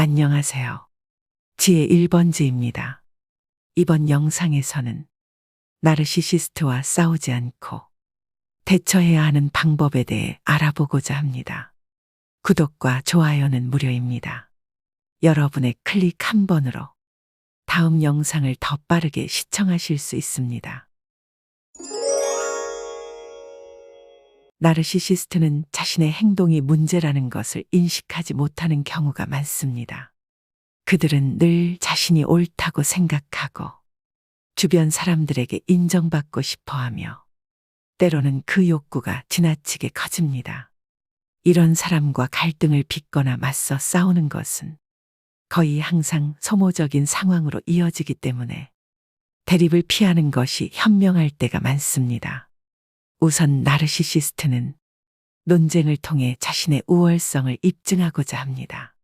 안녕하세요. 지혜 1번지입니다. 이번 영상에서는 나르시시스트와 싸우지 않고 대처해야 하는 방법에 대해 알아보고자 합니다. 구독과 좋아요는 무료입니다. 여러분의 클릭 한 번으로 다음 영상을 더 빠르게 시청하실 수 있습니다. 나르시시스트는 자신의 행동이 문제라는 것을 인식하지 못하는 경우가 많습니다. 그들은 늘 자신이 옳다고 생각하고 주변 사람들에게 인정받고 싶어 하며 때로는 그 욕구가 지나치게 커집니다. 이런 사람과 갈등을 빚거나 맞서 싸우는 것은 거의 항상 소모적인 상황으로 이어지기 때문에 대립을 피하는 것이 현명할 때가 많습니다. 우선 나르시시스트는 논쟁을 통해 자신의 우월성을 입증하고자 합니다.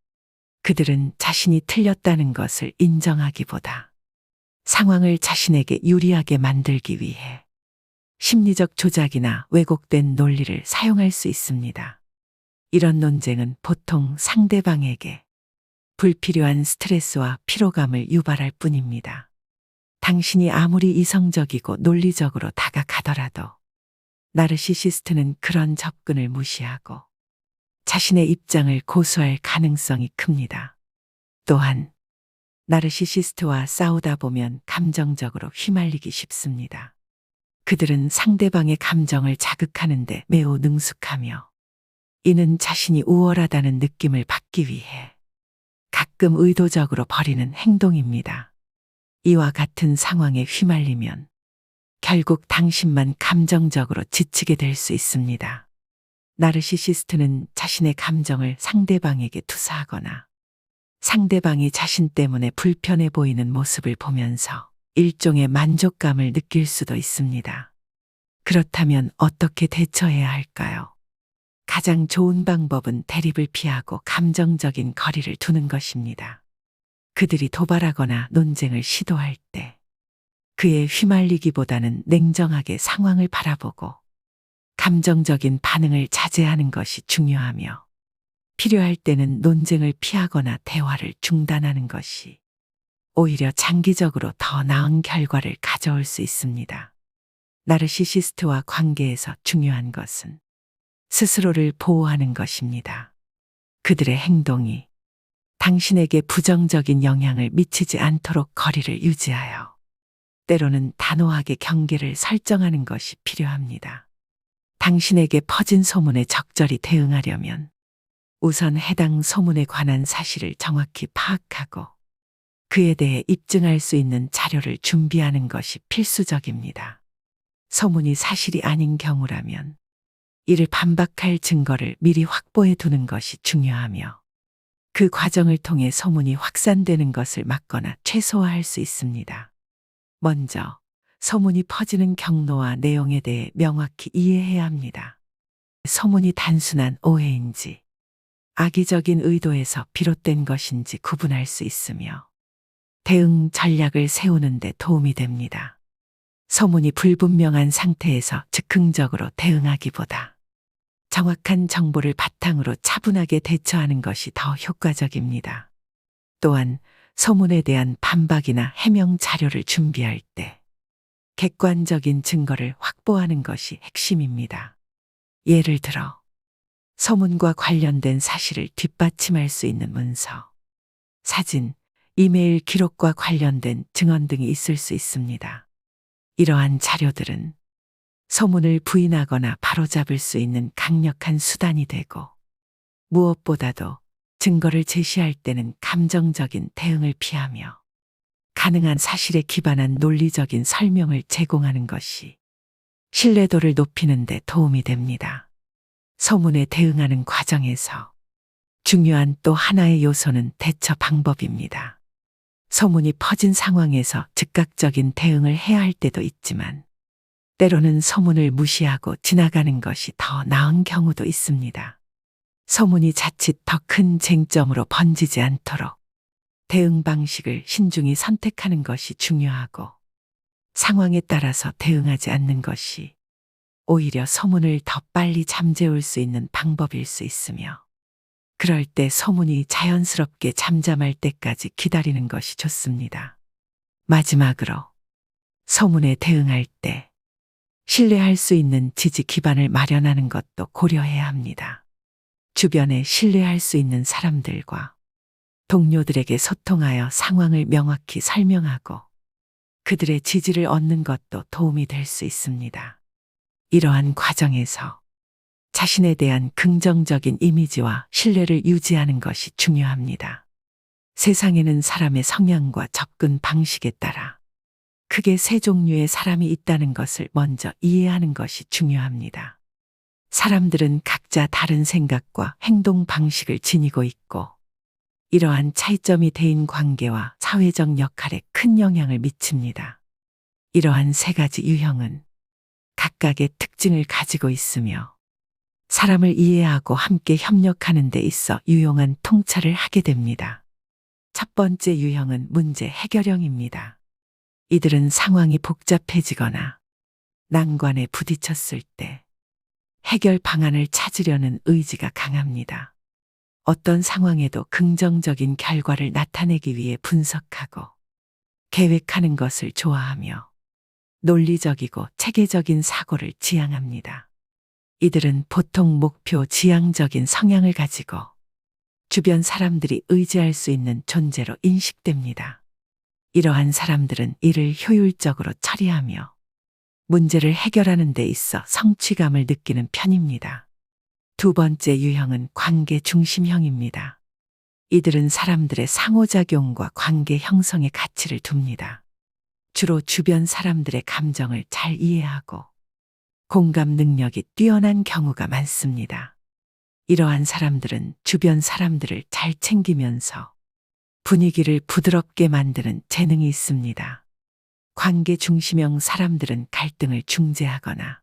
그들은 자신이 틀렸다는 것을 인정하기보다 상황을 자신에게 유리하게 만들기 위해 심리적 조작이나 왜곡된 논리를 사용할 수 있습니다. 이런 논쟁은 보통 상대방에게 불필요한 스트레스와 피로감을 유발할 뿐입니다. 당신이 아무리 이성적이고 논리적으로 다가가더라도 나르시시스트는 그런 접근을 무시하고 자신의 입장을 고수할 가능성이 큽니다. 또한 나르시시스트와 싸우다 보면 감정적으로 휘말리기 쉽습니다. 그들은 상대방의 감정을 자극하는 데 매우 능숙하며 이는 자신이 우월하다는 느낌을 받기 위해 가끔 의도적으로 벌이는 행동입니다. 이와 같은 상황에 휘말리면 결국 당신만 감정적으로 지치게 될 수 있습니다. 나르시시스트는 자신의 감정을 상대방에게 투사하거나 상대방이 자신 때문에 불편해 보이는 모습을 보면서 일종의 만족감을 느낄 수도 있습니다. 그렇다면 어떻게 대처해야 할까요? 가장 좋은 방법은 대립을 피하고 감정적인 거리를 두는 것입니다. 그들이 도발하거나 논쟁을 시도할 때 그에 휘말리기보다는 냉정하게 상황을 바라보고 감정적인 반응을 자제하는 것이 중요하며 필요할 때는 논쟁을 피하거나 대화를 중단하는 것이 오히려 장기적으로 더 나은 결과를 가져올 수 있습니다. 나르시시스트와 관계에서 중요한 것은 스스로를 보호하는 것입니다. 그들의 행동이 당신에게 부정적인 영향을 미치지 않도록 거리를 유지하여 때로는 단호하게 경계를 설정하는 것이 필요합니다. 당신에게 퍼진 소문에 적절히 대응하려면 우선 해당 소문에 관한 사실을 정확히 파악하고 그에 대해 입증할 수 있는 자료를 준비하는 것이 필수적입니다. 소문이 사실이 아닌 경우라면 이를 반박할 증거를 미리 확보해 두는 것이 중요하며 그 과정을 통해 소문이 확산되는 것을 막거나 최소화할 수 있습니다. 먼저 소문이 퍼지는 경로와 내용에 대해 명확히 이해해야 합니다. 소문이 단순한 오해인지 악의적인 의도에서 비롯된 것인지 구분할 수 있으며 대응 전략을 세우는 데 도움이 됩니다. 소문이 불분명한 상태에서 즉흥적으로 대응하기보다 정확한 정보를 바탕으로 차분하게 대처하는 것이 더 효과적입니다. 또한 소문에 대한 반박이나 해명 자료를 준비할 때 객관적인 증거를 확보하는 것이 핵심입니다. 예를 들어 소문과 관련된 사실을 뒷받침할 수 있는 문서, 사진, 이메일 기록과 관련된 증언 등이 있을 수 있습니다. 이러한 자료들은 소문을 부인하거나 바로잡을 수 있는 강력한 수단이 되고 무엇보다도 증거를 제시할 때는 감정적인 대응을 피하며 가능한 사실에 기반한 논리적인 설명을 제공하는 것이 신뢰도를 높이는 데 도움이 됩니다. 소문에 대응하는 과정에서 중요한 또 하나의 요소는 대처 방법입니다. 소문이 퍼진 상황에서 즉각적인 대응을 해야 할 때도 있지만 때로는 소문을 무시하고 지나가는 것이 더 나은 경우도 있습니다. 소문이 자칫 더 큰 쟁점으로 번지지 않도록 대응 방식을 신중히 선택하는 것이 중요하고 상황에 따라서 대응하지 않는 것이 오히려 소문을 더 빨리 잠재울 수 있는 방법일 수 있으며 그럴 때 소문이 자연스럽게 잠잠할 때까지 기다리는 것이 좋습니다. 마지막으로 소문에 대응할 때 신뢰할 수 있는 지지 기반을 마련하는 것도 고려해야 합니다. 주변에 신뢰할 수 있는 사람들과 동료들에게 소통하여 상황을 명확히 설명하고 그들의 지지를 얻는 것도 도움이 될 수 있습니다. 이러한 과정에서 자신에 대한 긍정적인 이미지와 신뢰를 유지하는 것이 중요합니다. 세상에는 사람의 성향과 접근 방식에 따라 크게 세 종류의 사람이 있다는 것을 먼저 이해하는 것이 중요합니다. 사람들은 각자 다른 생각과 행동 방식을 지니고 있고 이러한 차이점이 대인 관계와 사회적 역할에 큰 영향을 미칩니다. 이러한 세 가지 유형은 각각의 특징을 가지고 있으며 사람을 이해하고 함께 협력하는 데 있어 유용한 통찰을 하게 됩니다. 첫 번째 유형은 문제 해결형입니다. 이들은 상황이 복잡해지거나 난관에 부딪혔을 때 해결 방안을 찾으려는 의지가 강합니다. 어떤 상황에도 긍정적인 결과를 나타내기 위해 분석하고 계획하는 것을 좋아하며 논리적이고 체계적인 사고를 지향합니다. 이들은 보통 목표 지향적인 성향을 가지고 주변 사람들이 의지할 수 있는 존재로 인식됩니다. 이러한 사람들은 일을 효율적으로 처리하며 문제를 해결하는 데 있어 성취감을 느끼는 편입니다. 두 번째 유형은 관계 중심형입니다. 이들은 사람들의 상호작용과 관계 형성에 가치를 둡니다. 주로 주변 사람들의 감정을 잘 이해하고 공감 능력이 뛰어난 경우가 많습니다. 이러한 사람들은 주변 사람들을 잘 챙기면서 분위기를 부드럽게 만드는 재능이 있습니다. 관계 중심형 사람들은 갈등을 중재하거나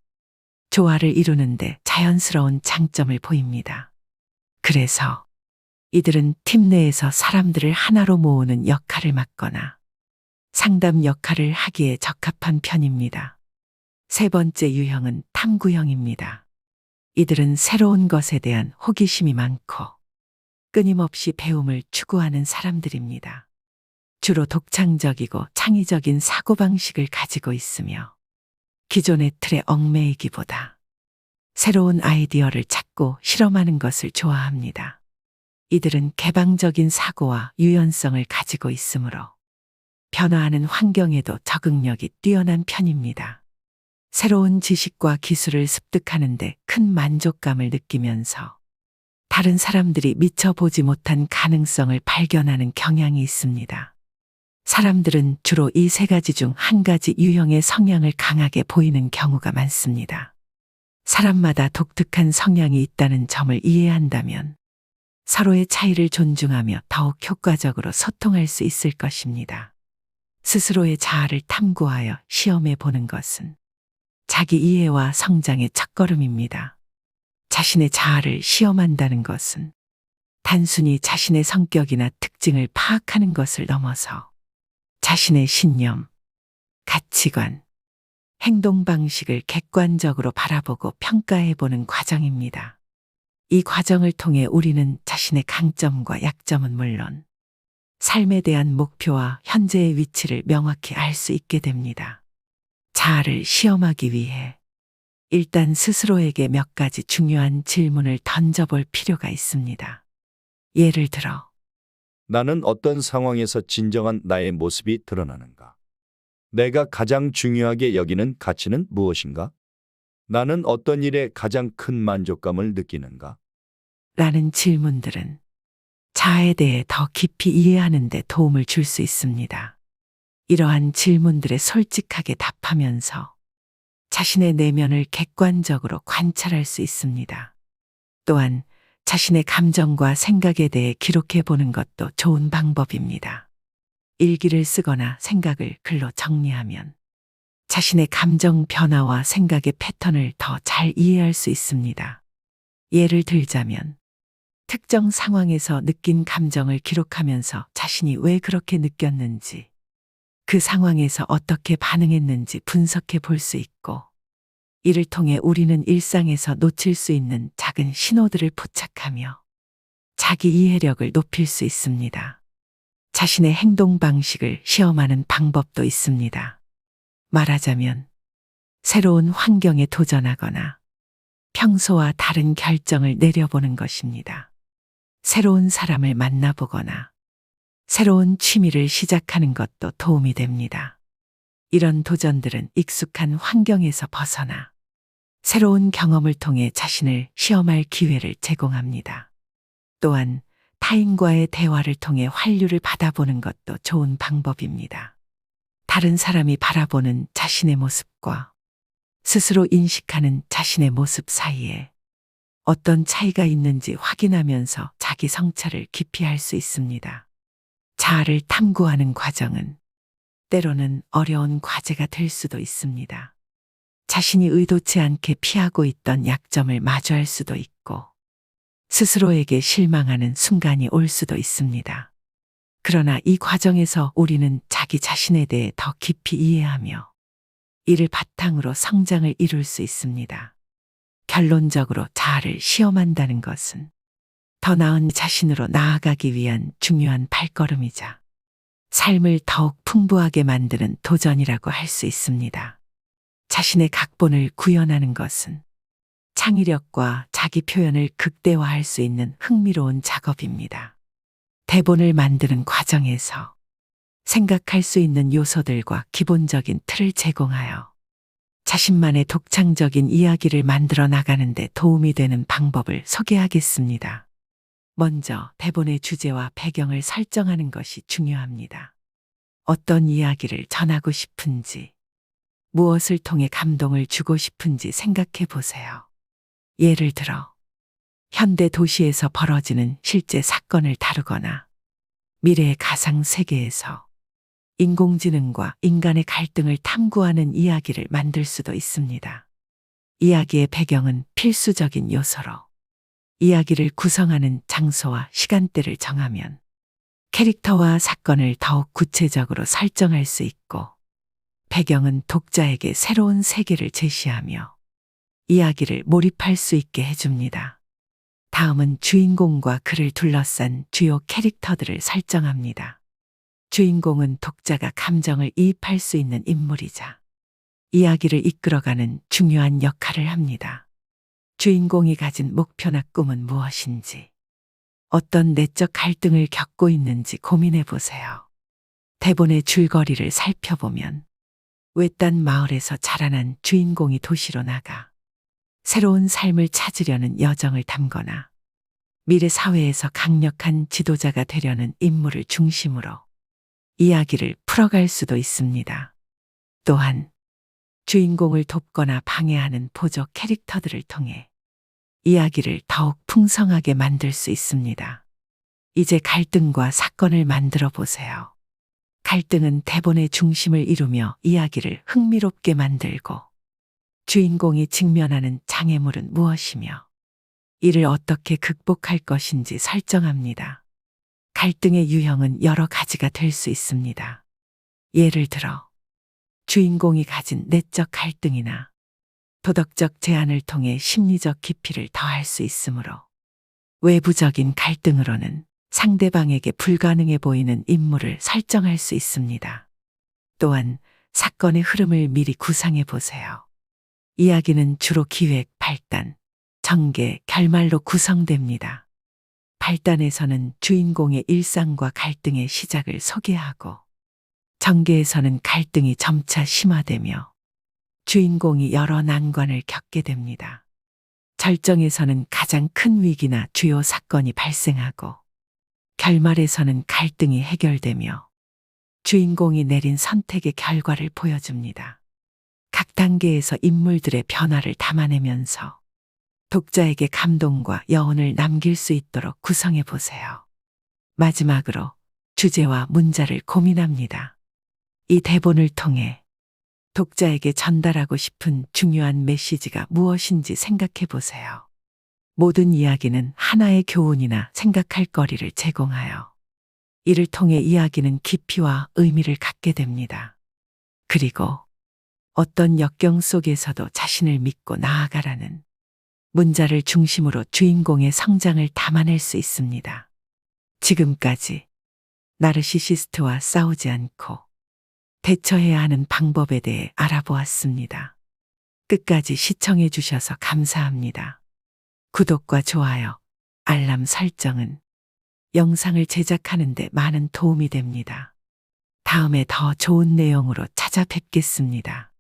조화를 이루는데 자연스러운 장점을 보입니다. 그래서 이들은 팀 내에서 사람들을 하나로 모으는 역할을 맡거나 상담 역할을 하기에 적합한 편입니다. 세 번째 유형은 탐구형입니다. 이들은 새로운 것에 대한 호기심이 많고 끊임없이 배움을 추구하는 사람들입니다. 주로 독창적이고 창의적인 사고방식을 가지고 있으며 기존의 틀에 얽매이기보다 새로운 아이디어를 찾고 실험하는 것을 좋아합니다. 이들은 개방적인 사고와 유연성을 가지고 있으므로 변화하는 환경에도 적응력이 뛰어난 편입니다. 새로운 지식과 기술을 습득하는 데 큰 만족감을 느끼면서 다른 사람들이 미처 보지 못한 가능성을 발견하는 경향이 있습니다. 사람들은 주로 이 세 가지 중 한 가지 유형의 성향을 강하게 보이는 경우가 많습니다. 사람마다 독특한 성향이 있다는 점을 이해한다면 서로의 차이를 존중하며 더욱 효과적으로 소통할 수 있을 것입니다. 스스로의 자아를 탐구하여 시험해 보는 것은 자기 이해와 성장의 첫걸음입니다. 자신의 자아를 시험한다는 것은 단순히 자신의 성격이나 특징을 파악하는 것을 넘어서 자신의 신념, 가치관, 행동 방식을 객관적으로 바라보고 평가해보는 과정입니다. 이 과정을 통해 우리는 자신의 강점과 약점은 물론 삶에 대한 목표와 현재의 위치를 명확히 알 수 있게 됩니다. 자아를 시험하기 위해 일단 스스로에게 몇 가지 중요한 질문을 던져볼 필요가 있습니다. 예를 들어, 나는 어떤 상황에서 진정한 나의 모습이 드러나는가? 내가 가장 중요하게 여기는 가치는 무엇인가? 나는 어떤 일에 가장 큰 만족감을 느끼는가? 라는 질문들은 자아에 대해 더 깊이 이해하는 데 도움을 줄 수 있습니다. 이러한 질문들에 솔직하게 답하면서 자신의 내면을 객관적으로 관찰할 수 있습니다. 또한 자신의 감정과 생각에 대해 기록해 보는 것도 좋은 방법입니다. 일기를 쓰거나 생각을 글로 정리하면 자신의 감정 변화와 생각의 패턴을 더 잘 이해할 수 있습니다. 예를 들자면 특정 상황에서 느낀 감정을 기록하면서 자신이 왜 그렇게 느꼈는지, 그 상황에서 어떻게 반응했는지 분석해 볼 수 있고, 이를 통해 우리는 일상에서 놓칠 수 있는 작은 신호들을 포착하며 자기 이해력을 높일 수 있습니다. 자신의 행동 방식을 시험하는 방법도 있습니다. 말하자면 새로운 환경에 도전하거나 평소와 다른 결정을 내려보는 것입니다. 새로운 사람을 만나보거나 새로운 취미를 시작하는 것도 도움이 됩니다. 이런 도전들은 익숙한 환경에서 벗어나 새로운 경험을 통해 자신을 시험할 기회를 제공합니다. 또한 타인과의 대화를 통해 환류를 받아보는 것도 좋은 방법입니다. 다른 사람이 바라보는 자신의 모습과 스스로 인식하는 자신의 모습 사이에 어떤 차이가 있는지 확인하면서 자기 성찰을 깊이 할 수 있습니다. 자아를 탐구하는 과정은 때로는 어려운 과제가 될 수도 있습니다. 자신이 의도치 않게 피하고 있던 약점을 마주할 수도 있고 스스로에게 실망하는 순간이 올 수도 있습니다. 그러나 이 과정에서 우리는 자기 자신에 대해 더 깊이 이해하며 이를 바탕으로 성장을 이룰 수 있습니다. 결론적으로 자아를 시험한다는 것은 더 나은 자신으로 나아가기 위한 중요한 발걸음이자 삶을 더욱 풍부하게 만드는 도전이라고 할 수 있습니다. 자신의 각본을 구현하는 것은 창의력과 자기 표현을 극대화할 수 있는 흥미로운 작업입니다. 대본을 만드는 과정에서 생각할 수 있는 요소들과 기본적인 틀을 제공하여 자신만의 독창적인 이야기를 만들어 나가는 데 도움이 되는 방법을 소개하겠습니다. 먼저 대본의 주제와 배경을 설정하는 것이 중요합니다. 어떤 이야기를 전하고 싶은지, 무엇을 통해 감동을 주고 싶은지 생각해 보세요. 예를 들어, 현대 도시에서 벌어지는 실제 사건을 다루거나 미래의 가상 세계에서 인공지능과 인간의 갈등을 탐구하는 이야기를 만들 수도 있습니다. 이야기의 배경은 필수적인 요소로 이야기를 구성하는 장소와 시간대를 정하면 캐릭터와 사건을 더욱 구체적으로 설정할 수 있고, 배경은 독자에게 새로운 세계를 제시하며 이야기를 몰입할 수 있게 해줍니다. 다음은 주인공과 그를 둘러싼 주요 캐릭터들을 설정합니다. 주인공은 독자가 감정을 이입할 수 있는 인물이자 이야기를 이끌어가는 중요한 역할을 합니다. 주인공이 가진 목표나 꿈은 무엇인지, 어떤 내적 갈등을 겪고 있는지 고민해 보세요. 대본의 줄거리를 살펴보면 외딴 마을에서 자라난 주인공이 도시로 나가 새로운 삶을 찾으려는 여정을 담거나 미래 사회에서 강력한 지도자가 되려는 인물을 중심으로 이야기를 풀어갈 수도 있습니다. 또한 주인공을 돕거나 방해하는 보조 캐릭터들을 통해 이야기를 더욱 풍성하게 만들 수 있습니다. 이제 갈등과 사건을 만들어 보세요. 갈등은 대본의 중심을 이루며 이야기를 흥미롭게 만들고, 주인공이 직면하는 장애물은 무엇이며 이를 어떻게 극복할 것인지 설정합니다. 갈등의 유형은 여러 가지가 될 수 있습니다. 예를 들어 주인공이 가진 내적 갈등이나 도덕적 제한을 통해 심리적 깊이를 더할 수 있으므로, 외부적인 갈등으로는 상대방에게 불가능해 보이는 인물을 설정할 수 있습니다. 또한 사건의 흐름을 미리 구상해 보세요. 이야기는 주로 기획, 발단, 전개, 결말로 구성됩니다. 발단에서는 주인공의 일상과 갈등의 시작을 소개하고, 전개에서는 갈등이 점차 심화되며 주인공이 여러 난관을 겪게 됩니다. 절정에서는 가장 큰 위기나 주요 사건이 발생하고, 결말에서는 갈등이 해결되며 주인공이 내린 선택의 결과를 보여줍니다. 각 단계에서 인물들의 변화를 담아내면서 독자에게 감동과 여운을 남길 수 있도록 구성해 보세요. 마지막으로 주제와 문자를 고민합니다. 이 대본을 통해 독자에게 전달하고 싶은 중요한 메시지가 무엇인지 생각해 보세요. 모든 이야기는 하나의 교훈이나 생각할 거리를 제공하여 이를 통해 이야기는 깊이와 의미를 갖게 됩니다. 그리고 어떤 역경 속에서도 자신을 믿고 나아가라는 문자를 중심으로 주인공의 성장을 담아낼 수 있습니다. 지금까지 나르시시스트와 싸우지 않고 대처해야 하는 방법에 대해 알아보았습니다. 끝까지 시청해 주셔서 감사합니다. 구독과 좋아요, 알람 설정은 영상을 제작하는 데 많은 도움이 됩니다. 다음에 더 좋은 내용으로 찾아뵙겠습니다.